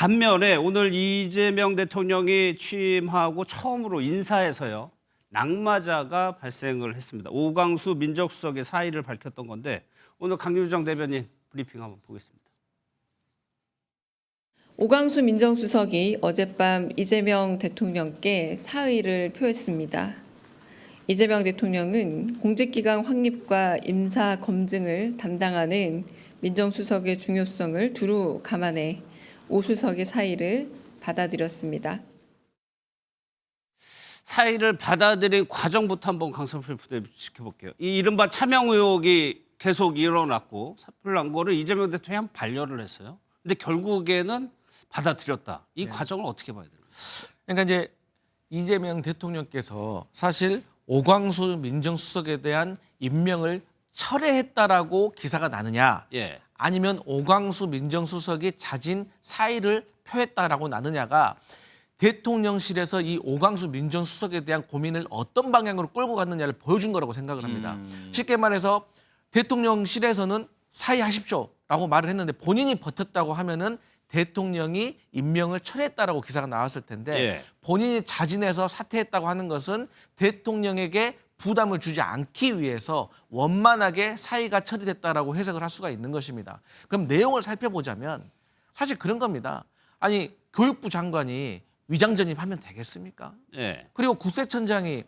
반면에 오늘 이재명 대통령이 취임하고 처음으로 인사에서요. 낙마자가 발생을 했습니다. 오광수 민정수석의 사의를 밝혔던 건데 오늘 강유정 대변인 브리핑 한번 보겠습니다. 오광수 민정수석이 어젯밤 이재명 대통령께 사의를 표했습니다. 이재명 대통령은 공직기강 확립과 임사 검증을 담당하는 민정수석의 중요성을 두루 감안해 오 수석의 사의를 받아들였습니다. 사의를 받아들인 과정부터 한번 강성필 부대 지켜볼게요. 이 이른바 차명 의혹이 계속 일어났고 사표를 난 거를 이재명 대통령이 반려를 했어요. 근데 결국에는 받아들였다. 이 과정을 어떻게 봐야 됩니까? 그러니까 이제 이재명 대통령께서 사실 오광수 민정수석에 대한 임명을 철회했다라고 기사가 나느냐, 예. 아니면 오광수 민정수석이 자진 사의를 표했다라고 나느냐가 대통령실에서 이 오광수 민정수석에 대한 고민을 어떤 방향으로 끌고 갔느냐를 보여준 거라고 생각을 합니다. 쉽게 말해서 대통령실에서는 사의하십시오라고 말을 했는데 본인이 버텼다고 하면은 대통령이 임명을 철회했다라고 기사가 나왔을 텐데 예. 본인이 자진해서 사퇴했다고 하는 것은 대통령에게 부담을 주지 않기 위해서 원만하게 사의가 처리됐다라고 해석을 할 수가 있는 것입니다. 그럼 내용을 살펴보자면 사실 그런 겁니다. 아니 교육부 장관이 위장 전입하면 되겠습니까? 예. 그리고 국세청장이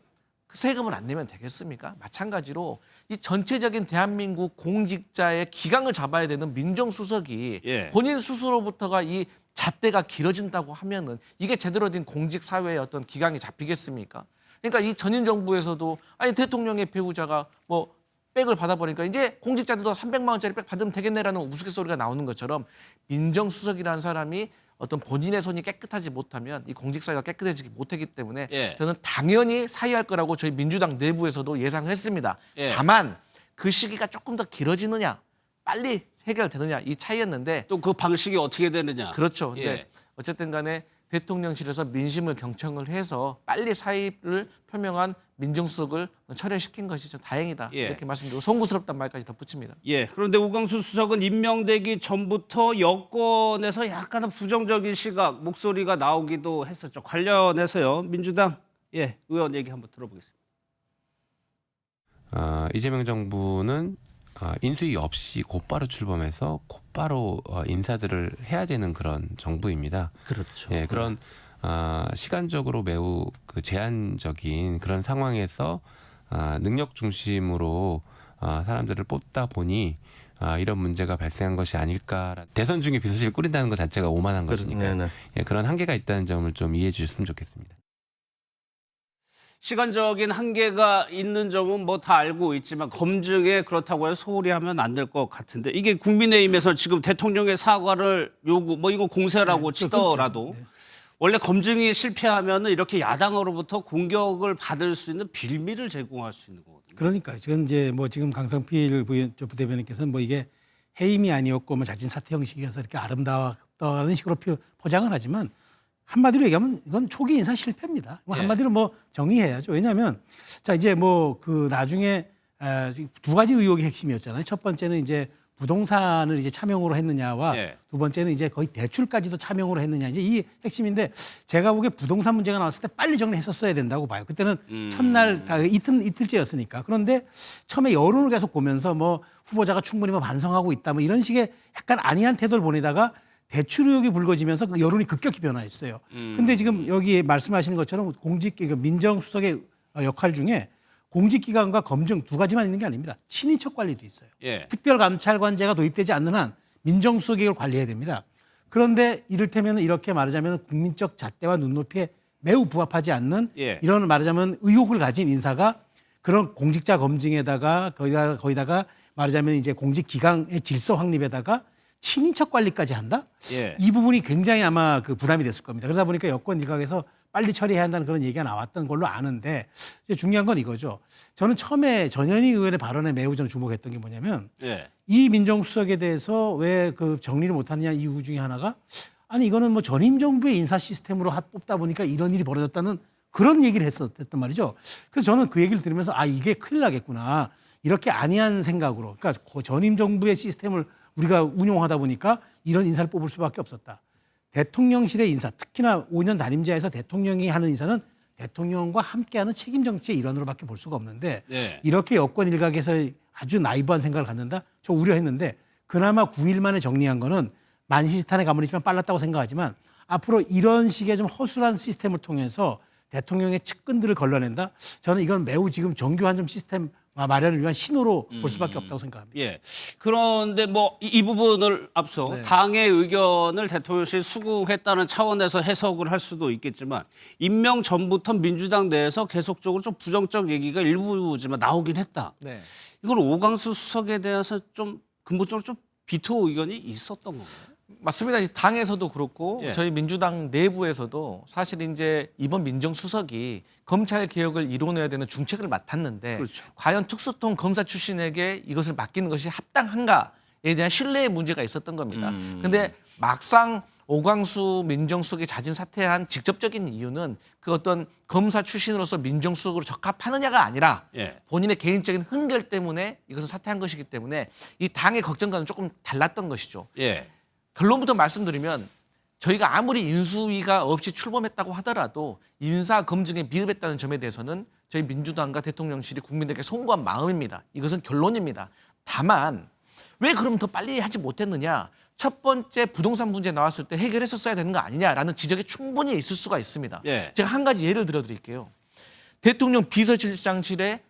세금을 안 내면 되겠습니까? 마찬가지로 이 전체적인 대한민국 공직자의 기강을 잡아야 되는 민정수석이 예. 본인 스스로부터가 이 잣대가 길어진다고 하면은 이게 제대로 된 공직 사회의 어떤 기강이 잡히겠습니까? 그러니까 이 전임 정부에서도 아니 대통령의 배우자가 뭐 백을 받아버리니까 이제 공직자들도 300만 원짜리 백 받으면 되겠네라는 우스갯소리가 나오는 것처럼 민정수석이라는 사람이 어떤 본인의 손이 깨끗하지 못하면 이 공직사회가 깨끗해지지 못하기 때문에 예. 저는 당연히 사의할 거라고 저희 민주당 내부에서도 예상했습니다. 예. 다만 그 시기가 조금 더 길어지느냐 빨리 해결되느냐 이 차이였는데 또 그 방식이 어떻게 되느냐. 그렇죠. 근데 예. 어쨌든 간에 대통령실에서 민심을 경청을 해서 빨리 사의를 표명한 민정수석을 철회시킨 것이 좀 다행이다. 예. 이렇게 말씀드리고 송구스럽다는 말까지 덧붙입니다. 예. 그런데 오광수 수석은 임명되기 전부터 여권에서 약간은 부정적인 시각, 목소리가 나오기도 했었죠. 관련해서요. 민주당 의원 얘기 한번 들어보겠습니다. 이재명 정부는 인수위 없이 곧바로 출범해서 곧바로 인사들을 해야 되는 그런 정부입니다. 그렇죠. 예, 그런 시간적으로 매우 제한적인 그런 상황에서 능력 중심으로 사람들을 뽑다 보니 이런 문제가 발생한 것이 아닐까. 대선 중에 비서실을 꾸린다는 것 자체가 오만한 것이니까 네네. 예, 그런 한계가 있다는 점을 좀 이해해 주셨으면 좋겠습니다. 시간적인 한계가 있는 점은 뭐 다 알고 있지만 검증에 그렇다고 해서 소홀히 하면 안 될 것 같은데 이게 국민의힘에서 지금 대통령의 사과를 요구 뭐 이거 공세라고 치더라도 그렇죠. 원래 검증이 실패하면 이렇게 야당으로부터 공격을 받을 수 있는 빌미를 제공할 수 있는 거거든요. 그러니까 지금 이제 뭐 지금 강성필 부대변인께서는 뭐 이게 해임이 아니었고 뭐 자진 사퇴 형식이어서 이렇게 아름다웠다는 식으로 포장을 하지만 한마디로 얘기하면 이건 초기 인사 실패입니다. 뭐 한마디로 뭐 정의해야죠. 왜냐하면 자 이제 뭐 그 나중에 두 가지 의혹이 핵심이었잖아요. 첫 번째는 이제 부동산을 이제 차명으로 했느냐와 예. 두 번째는 이제 거의 대출까지도 차명으로 했느냐 이제 이 핵심인데 제가 보기에 부동산 문제가 나왔을 때 빨리 정리했었어야 된다고 봐요. 그때는 첫날 이틀째였으니까. 그런데 처음에 여론을 계속 보면서 뭐 후보자가 충분히 뭐 반성하고 있다 뭐 이런 식의 약간 안이한 태도를 보내다가 대출 의혹이 불거지면서 그 여론이 급격히 변화했어요. 근데 지금 여기 말씀하시는 것처럼 민정수석의 역할 중에 공직기관과 검증 두 가지만 있는 게 아닙니다. 친인척 관리도 있어요. 예. 특별감찰관제가 도입되지 않는 한 민정수석이 이걸 관리해야 됩니다. 그런데 이를테면 이렇게 말하자면 국민적 잣대와 눈높이에 매우 부합하지 않는 예. 이런 말하자면 의혹을 가진 인사가 그런 공직자 검증에다가 거기다가 말하자면 이제 공직기강의 질서 확립에다가 친인척 관리까지 한다? 예. 이 부분이 굉장히 아마 그 부담이 됐을 겁니다. 그러다 보니까 여권 일각에서 빨리 처리해야 한다는 그런 얘기가 나왔던 걸로 아는데 이제 중요한 건 이거죠. 저는 처음에 전현희 의원의 발언에 매우 좀 주목했던 게 뭐냐면 예. 이 민정수석에 대해서 왜 그 정리를 못하느냐 이유 중에 하나가 아니 이거는 뭐 전임 정부의 인사 시스템으로 뽑다 보니까 이런 일이 벌어졌다는 그런 얘기를 했었단 말이죠. 그래서 저는 그 얘기를 들으면서 아 이게 큰일 나겠구나. 이렇게 안이한 생각으로 그러니까 전임 정부의 시스템을 우리가 운용하다 보니까 이런 인사를 뽑을 수밖에 없었다. 대통령실의 인사, 특히나 5년 단임제에서 대통령이 하는 인사는 대통령과 함께하는 책임 정치의 일환으로밖에 볼 수가 없는데 네. 이렇게 여권 일각에서 아주 나이브한 생각을 갖는다? 저 우려했는데 그나마 9일 만에 정리한 거는 만시지탄의 가문이지만 빨랐다고 생각하지만 앞으로 이런 식의 좀 허술한 시스템을 통해서 대통령의 측근들을 걸러낸다? 저는 이건 매우 지금 정교한 좀 시스템 마련을 위한 신호로 볼 수밖에 없다고 생각합니다. 예. 그런데 뭐 이 부분을 앞서 당의 의견을 대통령실이 수긍했다는 차원에서 해석을 할 수도 있겠지만 임명 전부터 민주당 내에서 계속적으로 좀 부정적 얘기가 일부지만 나오긴 했다. 네. 이걸 오광수 수석에 대해서 좀 근본적으로 좀 비토 의견이 있었던 건가요? 맞습니다. 이 당에서도 그렇고 예. 저희 민주당 내부에서도 사실 이제 이번 민정수석이 검찰 개혁을 이뤄내야 되는 중책을 맡았는데 그렇죠. 과연 특수통 검사 출신에게 이것을 맡기는 것이 합당한가에 대한 신뢰의 문제가 있었던 겁니다. 근데 막상 오광수 민정수석이 자진 사퇴한 직접적인 이유는 그 어떤 검사 출신으로서 민정수석으로 적합하느냐가 아니라 예. 본인의 개인적인 흥결 때문에 이것을 사퇴한 것이기 때문에 이 당의 걱정과는 조금 달랐던 것이죠. 예. 결론부터 말씀드리면 저희가 아무리 인수위가 없이 출범했다고 하더라도 인사 검증에 미흡했다는 점에 대해서는 저희 민주당과 대통령실이 국민들께 송구한 마음입니다. 이것은 결론입니다. 다만 왜 그럼 더 빨리 하지 못했느냐? 첫 번째 부동산 문제 나왔을 때 해결했었어야 되는 거 아니냐라는 지적이 충분히 있을 수가 있습니다. 예. 제가 한 가지 예를 들어드릴게요. 대통령 비서실장실에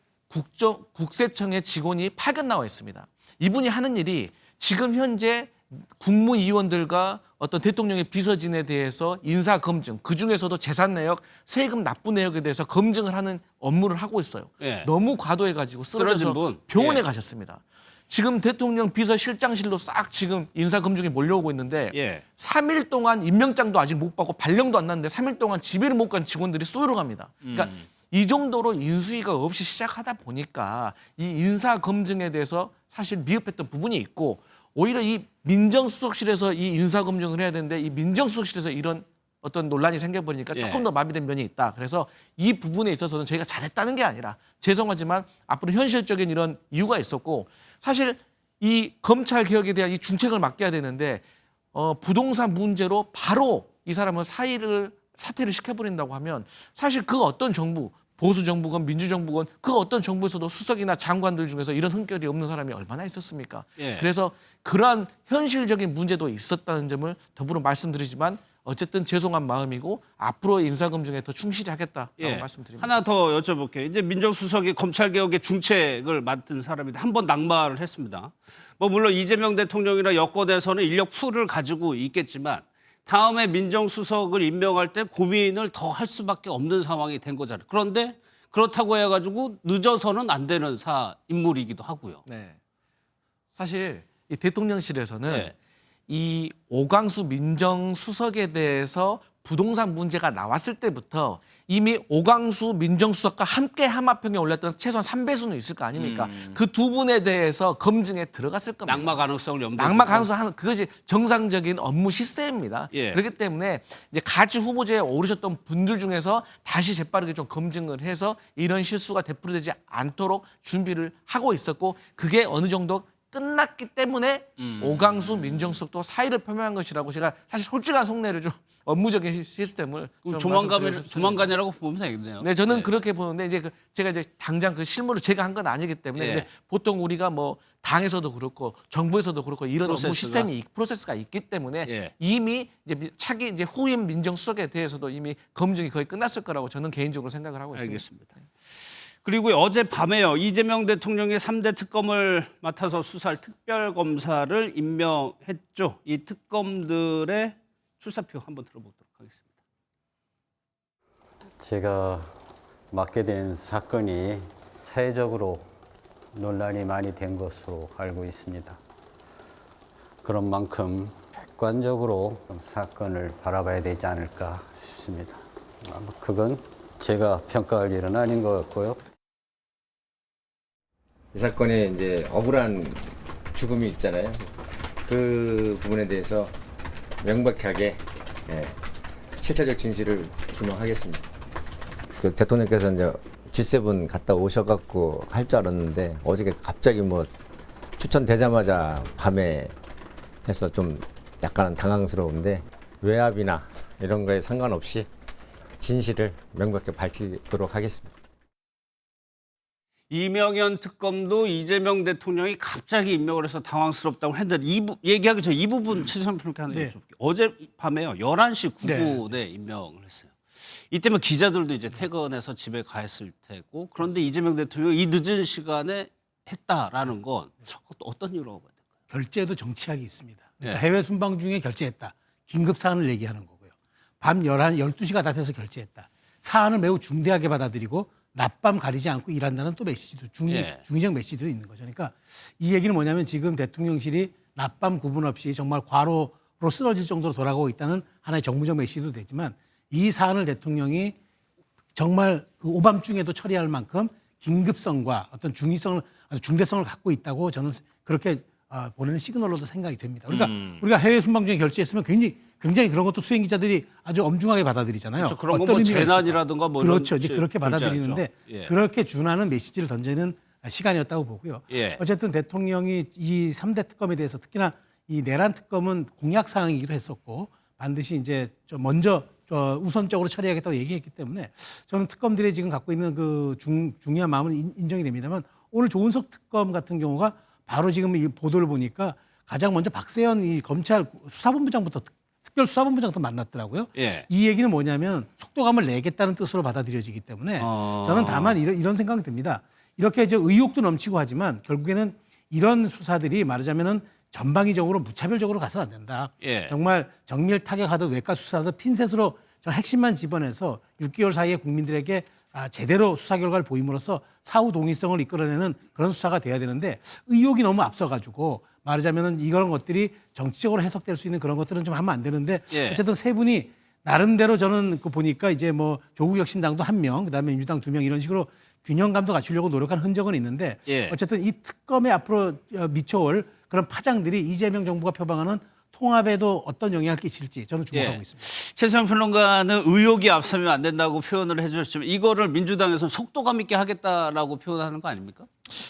국세청의 직원이 파견 나와 있습니다. 이분이 하는 일이 지금 현재 국무위원들과 어떤 대통령의 비서진에 대해서 인사 검증, 그중에서도 재산 내역, 세금 납부 내역에 대해서 검증을 하는 업무를 하고 있어요. 예. 너무 과도해가지고 쓰러진 쓰러져서 분. 병원에 예. 가셨습니다. 지금 대통령 비서실장실로 싹 지금 인사 검증이 몰려오고 있는데 예. 3일 동안 임명장도 아직 못 받고 발령도 안 났는데 3일 동안 집에를 못 간 직원들이 쏘러 갑니다. 그러니까 이 정도로 인수위가 없이 시작하다 보니까 이 인사 검증에 대해서 사실 미흡했던 부분이 있고 오히려 이 민정수석실에서 이 인사 검증을 해야 되는데 이 민정수석실에서 이런 어떤 논란이 생겨버리니까 예. 조금 더 마비된 면이 있다. 그래서 이 부분에 있어서는 저희가 잘했다는 게 아니라 죄송하지만 앞으로 현실적인 이런 이유가 있었고 사실 이 검찰 개혁에 대한 이 중책을 맡겨야 되는데 부동산 문제로 바로 이 사람을 사퇴를 시켜버린다고 하면 사실 그 어떤 정부 보수 정부건 민주 정부건 그 어떤 정부에서도 수석이나 장관들 중에서 이런 흥결이 없는 사람이 얼마나 있었습니까? 예. 그래서 그러한 현실적인 문제도 있었다는 점을 더불어 말씀드리지만 어쨌든 죄송한 마음이고 앞으로 인사검증에 더 충실히 하겠다라고 예. 말씀드립니다. 하나 더 여쭤볼게요. 이제 민정수석이 검찰개혁의 중책을 맡은 사람인데 한 번 낙마를 했습니다. 뭐 물론 이재명 대통령이나 여권에서는 인력 풀을 가지고 있겠지만 다음에 민정수석을 임명할 때 고민을 더 할 수밖에 없는 상황이 된 거잖아요. 그런데 그렇다고 해가지고 늦어서는 안 되는 인물이기도 하고요. 네. 사실 이 대통령실에서는 네. 이 오광수 민정수석에 대해서 부동산 문제가 나왔을 때부터 이미 오광수 민정수석과 함께 하마평에 올렸던 최소한 3배수는 있을 거 아닙니까? 그 두 분에 대해서 검증에 들어갔을 겁니다. 낙마 가능성을 염두에 낙마 두고. 가능성 하는 그것이 정상적인 업무 시스템입니다. 예. 그렇기 때문에 이제 가지 후보자에 오르셨던 분들 중에서 다시 재빠르게 좀 검증을 해서 이런 실수가 되풀이되지 않도록 준비를 하고 있었고 그게 어느 정도 끝났기 때문에 오광수 민정수석도 사의를 표명한 것이라고 제가 사실 솔직한 속내를 좀 업무적인 시스템을 좀 말씀드렸었어요. 조만간이라고 보면 되겠네요. 네, 저는 그렇게 보는데 이제 제가 이제 당장 그 실무를 제가 한 건 아니기 때문에 예. 근데 보통 우리가 뭐 당에서도 그렇고 정부에서도 그렇고 이런 업무 프로세스가 있기 때문에 예. 이미 이제 차기 이제 후임 민정수석에 대해서도 이미 검증이 거의 끝났을 거라고 저는 개인적으로 생각을 하고 있습니다. 알겠습니다. 그리고 어젯밤에요. 이재명 대통령이 3대 특검을 맡아서 수사할 특별검사를 임명했죠. 이 특검들의 출사표 한번 들어보도록 하겠습니다. 제가 맡게 된 사건이 사회적으로 논란이 많이 된 것으로 알고 있습니다. 그런 만큼 객관적으로 사건을 바라봐야 되지 않을까 싶습니다. 아마 그건 제가 평가할 일은 아닌 것 같고요. 이 사건에 이제 억울한 죽음이 있잖아요. 그 부분에 대해서 명백하게 실체적 진실을 규명하겠습니다. 그 대통령께서 이제 G7 갔다 오셔갖고 할 줄 알았는데 어저께 갑자기 뭐 추천되자마자 밤에 해서 좀 약간 당황스러운데 외압이나 이런 거에 상관없이 진실을 명백히 밝히도록 하겠습니다. 이명현 특검도 이재명 대통령이 갑자기 임명을 해서 당황스럽다고 했는데 얘기하기 전에 이 부분 최재성 평론가 하나 네. 여쭤볼게요. 어젯밤에요. 11시 9분에 임명을 했어요. 이때면 기자들도 이제 퇴근해서 집에 가 있을 테고 그런데 이재명 대통령이 이 늦은 시간에 했다라는 건 어떤 이유라고 봐야 될까요? 결제도 정치학이 있습니다. 그러니까 네. 해외 순방 중에 결제했다. 긴급 사안을 얘기하는 거고요. 밤 12시가 다 돼서 결제했다. 사안을 매우 중대하게 받아들이고 낮밤 가리지 않고 일한다는 또 메시지도 예. 중의적 메시지도 있는 거죠. 그러니까 이 얘기는 뭐냐면 지금 대통령실이 낮밤 구분 없이 정말 과로로 쓰러질 정도로 돌아가고 있다는 하나의 정무적 메시지도 되지만 이 사안을 대통령이 정말 그 오밤중에도 처리할 만큼 긴급성과 어떤 중의성을 아주 중대성을 갖고 있다고 저는 그렇게 보내는 시그널로도 생각이 됩니다. 그러니까 우리가 해외 순방 중에 결제했으면 굉장히 그런 것도 수행 기자들이 아주 엄중하게 받아들이잖아요. 그렇죠. 그런 어떤 뭐 의미가 재난이라든가 있을까? 뭐 그렇죠. 이런 이제 그렇게 결제하죠. 받아들이는데 예. 그렇게 준하는 메시지를 던지는 시간이었다고 보고요. 예. 어쨌든 대통령이 이 3대 특검에 대해서 특히나 이 내란 특검은 공약 사항이기도 했었고 반드시 이제 좀 먼저 우선적으로 처리하겠다고 얘기했기 때문에 저는 특검들이 지금 갖고 있는 그 중요한 마음은 인정이 됩니다만 오늘 조은석 특검 같은 경우가 바로 지금 이 보도를 보니까 가장 먼저 박세현 이 검찰 수사본부장부터 특별수사본부장부터 만났더라고요. 예. 이 얘기는 뭐냐면 속도감을 내겠다는 뜻으로 받아들여지기 때문에 저는 다만 이런 생각이 듭니다. 이렇게 이제 의욕도 넘치고 하지만 결국에는 이런 수사들이 말하자면은 전방위적으로 무차별적으로 가서는 안 된다. 예. 정말 정밀 타격하듯 외과 수사하듯 핀셋으로 저 핵심만 집어내서 6개월 사이에 국민들에게 제대로 수사 결과를 보임으로써 사후 동의성을 이끌어내는 그런 수사가 돼야 되는데 의욕이 너무 앞서가지고 말하자면은 이런 것들이 정치적으로 해석될 수 있는 그런 것들은 좀 하면 안 되는데 예. 어쨌든 세 분이 나름대로 저는 그 보니까 이제 뭐 조국혁신당도 1명, 그다음에 민주당 2명 이런 식으로 균형감도 갖추려고 노력한 흔적은 있는데 예. 어쨌든 이 특검에 앞으로 미쳐올 그런 파장들이 이재명 정부가 표방하는 통합에도 어떤 영향을 끼칠지 저는 주목하고 있습니다. 최재성 평론가는 의욕이 앞서면 안 된다고 표현을 해주셨지만 이거를 민주당에서는 속도감 있게 하겠다라고 표현하는 거 아닙니까?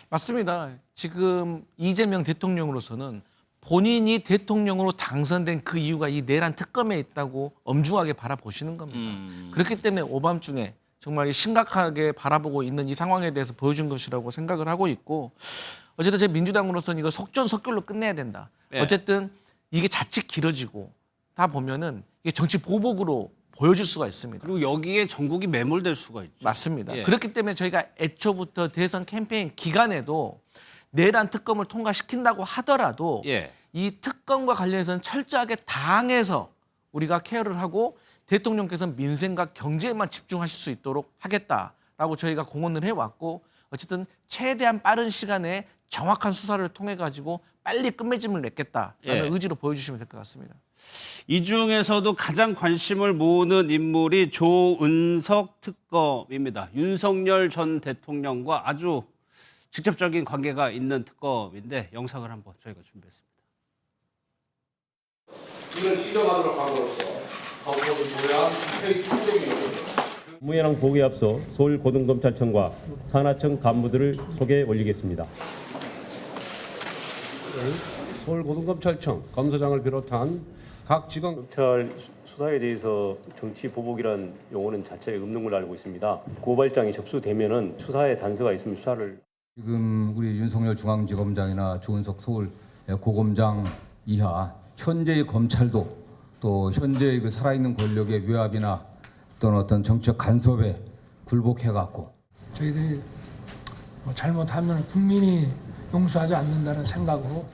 맞습니다. 지금 이재명 대통령으로서는 본인이 대통령으로 당선된 그 이유가 이 내란 특검에 있다고 엄중하게 바라보시는 겁니다. 그렇기 때문에 오밤중에 정말 심각하게 바라보고 있는 이 상황에 대해서 보여준 것이라고 생각을 하고 있고 어쨌든 제 민주당으로서는 이거 속전속결로 끝내야 된다. 예. 어쨌든 이게 자칫 길어지고 다 보면은 이게 정치 보복으로 보여질 수가 있습니다. 그리고 여기에 전국이 매몰될 수가 있죠. 맞습니다. 예. 그렇기 때문에 저희가 애초부터 대선 캠페인 기간에도 내란 특검을 통과시킨다고 하더라도 예. 이 특검과 관련해서는 철저하게 당에서 우리가 케어를 하고 대통령께서는 민생과 경제에만 집중하실 수 있도록 하겠다라고 저희가 공언을 해왔고 어쨌든 최대한 빠른 시간에 정확한 수사를 통해 가지고 빨리 끝맺음을 맺겠다라는 예. 의지로 보여주시면 될 것 같습니다. 이 중에서도 가장 관심을 모으는 인물이 조은석 특검입니다. 윤석열 전 대통령과 아주 직접적인 관계가 있는 특검인데 영상을 한번 저희가 준비했습니다. 이걸 시정하도록 함으로써 방법을 보야 효율적인 무예랑 보고에 앞서 서울고등검찰청과 산하청 간부들을 소개해 올리겠습니다. 서울고등검찰청 검사장을 비롯한 각 지검 검찰 수사에 대해서 정치 보복이라는 용어는 자체에 없는 걸로 알고 있습니다. 고발장이 접수되면은 수사에 단서가 있으면 수사를 지금 우리 윤석열 중앙지검장이나 조은석 서울 고검장 이하 현재의 검찰도 또 현재의 그 살아있는 권력의 외압이나 또는 어떤 정치적 간섭에 굴복해갖고 저희들이 잘못하면 국민이 용서하지 않는다는 생각으로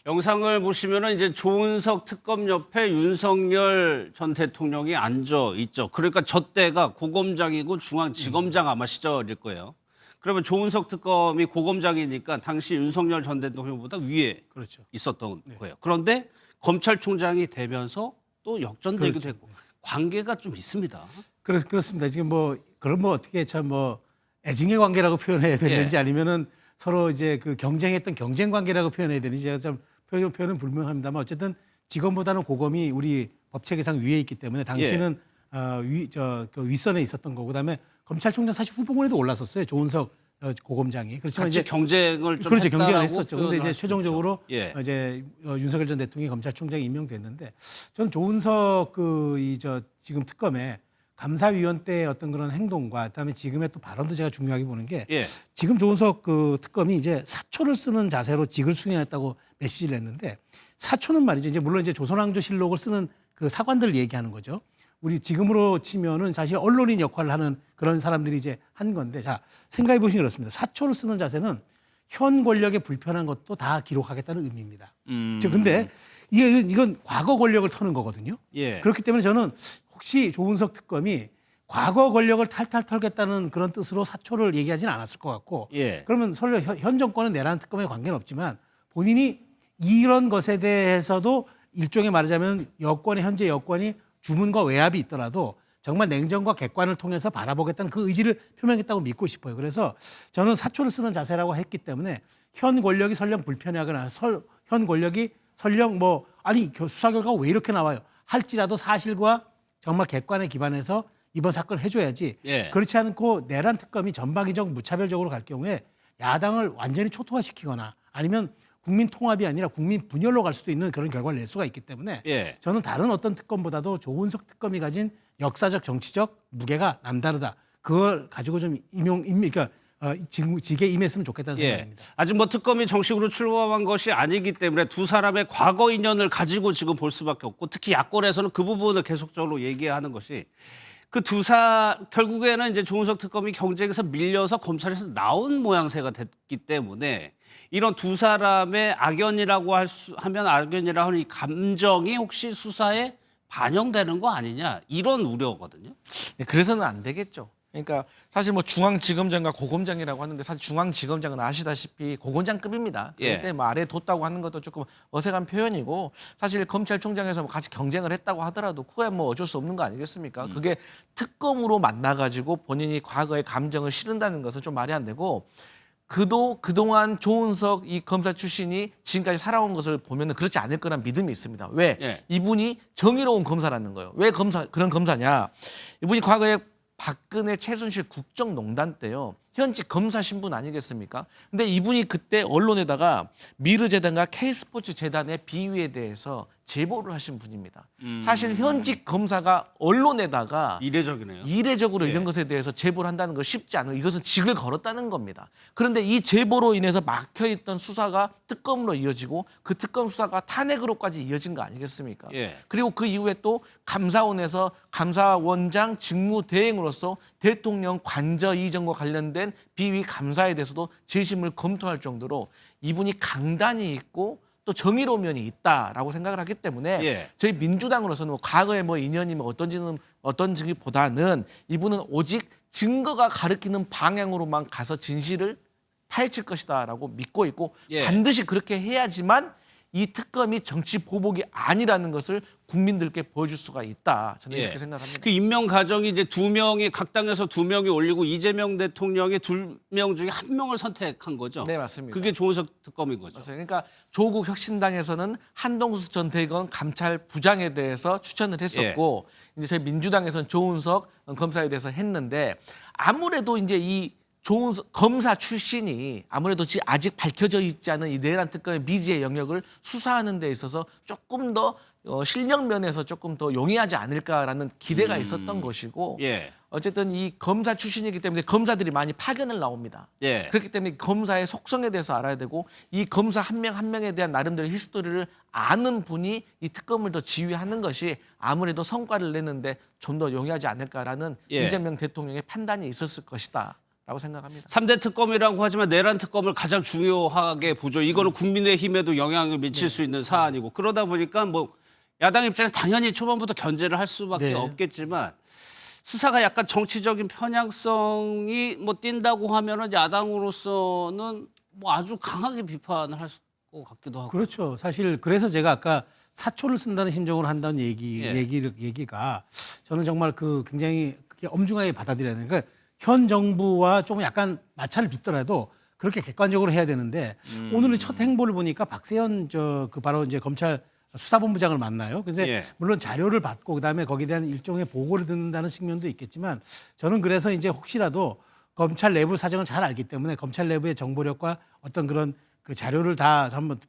영상을 보시면은 이제 조은석 특검 옆에 윤석열 전 대통령이 앉아 있죠. 그러니까 저 때가 고검장이고 중앙지검장 아마 시절일 거예요. 그러면 조은석 특검이 고검장이니까 당시 윤석열 전 대통령보다 위에 그렇죠. 있었던 거예요. 그런데 검찰총장이 되면서 또 역전되기도 그렇죠. 했고 관계가 좀 있습니다. 그렇습니다. 지금 뭐 그런 뭐 어떻게 참 뭐 애증의 관계라고 표현해야 되는지 예. 아니면은 서로 이제 그 경쟁했던 경쟁 관계라고 표현해야 되는지 제가 좀 표현은 불명합니다만 어쨌든 지검보다는 고검이 우리 법체계상 위에 있기 때문에 당시는 그 윗선에 있었던 거고 그다음에 검찰총장 사실 후보군에도 올랐었어요. 조은석 고검장이 그렇지만 같이 이제 경쟁을 좀 그렇죠. 경쟁을 했다라고 했었죠. 근데 이제 표현할 수 최종적으로 있죠. 예. 이제 윤석열 전 대통령이 검찰총장이 임명됐는데 저는 조은석 지금 특검에 감사위원 때의 어떤 그런 행동과 그다음에 지금의 또 발언도 제가 중요하게 보는 게 예. 지금 조은석 특검이 이제 사초를 쓰는 자세로 직을 수행했다고 메시지를 했는데 사초는 말이죠. 이제 물론 이제 조선왕조실록을 쓰는 그 사관들을 얘기하는 거죠. 우리 지금으로 치면은 사실 언론인 역할을 하는 그런 사람들이 이제 한 건데 자 생각해 보시면 그렇습니다. 사초를 쓰는 자세는 현 권력에 불편한 것도 다 기록하겠다는 의미입니다. 근데 이건 과거 권력을 터는 거거든요. 예. 그렇기 때문에 저는 혹시 조은석 특검이 과거 권력을 탈탈 털겠다는 그런 뜻으로 사초를 얘기하지는 않았을 것 같고 예. 그러면 설령 현 정권은 내란 특검에 관계는 없지만 본인이 이런 것에 대해서도 일종의 말하자면 현재 여권이 주문과 외압이 있더라도 정말 냉정과 객관을 통해서 바라보겠다는 그 의지를 표명했다고 믿고 싶어요. 그래서 저는 사초를 쓰는 자세라고 했기 때문에 현 권력이 설령 불편하거나 현 권력이 설령 수사 결과가 왜 이렇게 나와요? 할지라도 사실과 정말 객관에 기반해서 이번 사건을 해줘야지. 예. 그렇지 않고 내란 특검이 전방위적 무차별적으로 갈 경우에 야당을 완전히 초토화시키거나 아니면 국민 통합이 아니라 국민 분열로 갈 수도 있는 그런 결과를 낼 수가 있기 때문에 예. 저는 다른 어떤 특검보다도 조은석 특검이 가진 역사적 정치적 무게가 남다르다. 그걸 가지고 좀 직에 임했으면 좋겠다는 예. 생각입니다. 아직 특검이 정식으로 출범한 것이 아니기 때문에 두 사람의 과거 인연을 가지고 지금 볼 수밖에 없고 특히 야권에서는 그 부분을 계속적으로 얘기하는 것이 결국에는 이제 조은석 특검이 경쟁에서 밀려서 검찰에서 나온 모양새가 됐기 때문에 이런 두 사람의 악연이라고 하면 악연이라고 하는 이 감정이 혹시 수사에 반영되는 거 아니냐 이런 우려거든요. 그래서는 안 되겠죠. 그러니까 사실 중앙지검장과 고검장이라고 하는데 사실 중앙지검장은 아시다시피 고검장급입니다. 예. 그럴 때 아래에 뒀다고 하는 것도 조금 어색한 표현이고 사실 검찰총장에서 같이 경쟁을 했다고 하더라도 그거야 어쩔 수 없는 거 아니겠습니까? 그게 특검으로 만나가지고 본인이 과거의 감정을 실은다는 것은 좀 말이 안 되고 그동안 조은석 이 검사 출신이 지금까지 살아온 것을 보면은 그렇지 않을 거란 믿음이 있습니다. 왜? 예. 이분이 정의로운 검사라는 거예요. 왜 그런 검사냐? 이분이 과거에 박근혜 최순실 국정농단 때요. 현직 검사 신분 아니겠습니까? 근데 이분이 그때 언론에다가 미르재단과 K스포츠 재단의 비위에 대해서 제보를 하신 분입니다. 사실 현직 검사가 언론에다가 이례적이네요. 이례적으로 이런 것에 대해서 제보를 한다는 거 쉽지 않아요. 이것은 직을 걸었다는 겁니다. 그런데 이 제보로 인해서 막혀있던 수사가 특검으로 이어지고 그 특검 수사가 탄핵으로까지 이어진 거 아니겠습니까? 예. 그리고 그 이후에 또 감사원에서 감사원장 직무대행으로서 대통령 관저 이전과 관련된 비위 감사에 대해서도 재심을 검토할 정도로 이분이 강단이 있고 또 정의로운 면이 있다라고 생각을 하기 때문에 예. 저희 민주당으로서는 과거의 인연이 어떤지보다는 이분은 오직 증거가 가리키는 방향으로만 가서 진실을 파헤칠 것이다라고 믿고 있고 예. 반드시 그렇게 해야지만 이 특검이 정치 보복이 아니라는 것을 국민들께 보여줄 수가 있다. 저는 예. 이렇게 생각합니다. 그 임명 과정이 이제 각 당에서 2명이 올리고 이재명 대통령이 2명 중에 1명을 선택한 거죠. 네, 맞습니다. 그게 조은석 특검인 거죠. 맞아요. 그러니까 조국 혁신당에서는 한동수 전 대검 감찰부장에 대해서 추천을 했었고 이제 저희 민주당에서는 조은석 검사에 대해서 했는데 아무래도 이제 이 조은석 검사 출신이 아무래도 아직 밝혀져 있지 않은 이 내란 특검의 미지의 영역을 수사하는 데 있어서 조금 더 실력 면에서 조금 더 용이하지 않을까라는 기대가 있었던 것이고 예. 어쨌든 이 검사 출신이기 때문에 검사들이 많이 파견을 나옵니다. 예. 그렇기 때문에 검사의 속성에 대해서 알아야 되고 이 검사 한 명 한 명에 대한 나름대로 히스토리를 아는 분이 이 특검을 더 지휘하는 것이 아무래도 성과를 내는데 좀 더 용이하지 않을까라는 예. 이재명 대통령의 판단이 있었을 것이다. 라고 생각합니다. 3대 특검이라고 하지만 내란 특검을 가장 중요하게 보죠. 이거는 국민의힘에도 영향을 미칠 수 있는 사안이고 그러다 보니까 야당 입장에서 당연히 초반부터 견제를 할 수밖에 없겠지만 수사가 약간 정치적인 편향성이 띈다고 하면은 야당으로서는 아주 강하게 비판을 할 것 같기도 하고. 그렇죠. 사실 그래서 제가 아까 사초를 쓴다는 심정으로 한다는 얘기가 저는 정말 굉장히 그게 엄중하게 받아들여야 되는 그러니까 현 정부와 조금 약간 마찰을 빚더라도 그렇게 객관적으로 해야 되는데 오늘 첫 행보를 보니까 박세현 바로 이제 검찰 수사본부장을 만나요. 그래서 물론 자료를 받고 그다음에 거기에 대한 일종의 보고를 듣는다는 측면도 있겠지만 저는 그래서 이제 혹시라도 검찰 내부 사정을 잘 알기 때문에 검찰 내부의 정보력과 어떤 그런 그 자료를 다 한번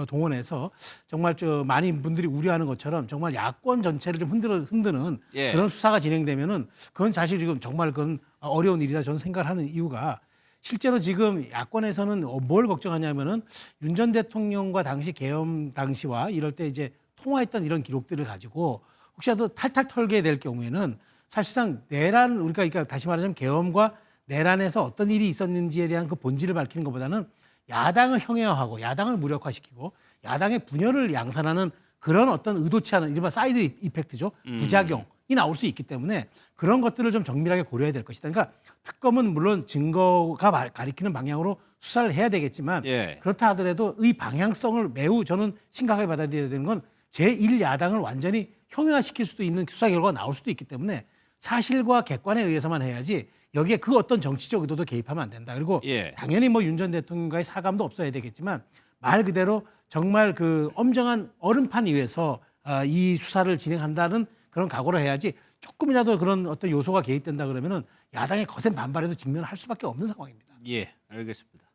동원해서 정말 많은 분들이 우려하는 것처럼 정말 야권 전체를 좀 흔드는 예. 그런 수사가 진행되면은 그건 사실 지금 정말 그건 어려운 일이다 저는 생각을 하는 이유가 실제로 지금 야권에서는 뭘 걱정하냐면은 윤 전 대통령과 당시 계엄 당시와 이럴 때 이제 통화했던 이런 기록들을 가지고 혹시라도 탈탈 털게 될 경우에는 사실상 내란 우리가 그러니까 다시 말하자면 계엄과 내란에서 어떤 일이 있었는지에 대한 그 본질을 밝히는 것보다는 야당을 형해화하고 야당을 무력화시키고 야당의 분열을 양산하는 그런 어떤 의도치 않은 이른바 사이드 이펙트죠. 부작용이 나올 수 있기 때문에 그런 것들을 좀 정밀하게 고려해야 될 것이다. 그러니까 특검은 물론 증거가 가리키는 방향으로 수사를 해야 되겠지만 예. 그렇다 하더라도 이 방향성을 매우 저는 심각하게 받아들여야 되는 건 제1야당을 완전히 형해화시킬 수도 있는 수사 결과가 나올 수도 있기 때문에 사실과 객관에 의해서만 해야지 여기에 그 어떤 정치적 의도도 개입하면 안 된다. 그리고 예. 당연히 뭐 윤 전 대통령과의 사감도 없어야 되겠지만 말 그대로 정말 그 엄정한 얼음판 위에서 이 수사를 진행한다는 그런 각오를 해야지 조금이라도 그런 어떤 요소가 개입된다 그러면은 야당의 거센 반발에도 직면할 수밖에 없는 상황입니다. 예, 알겠습니다.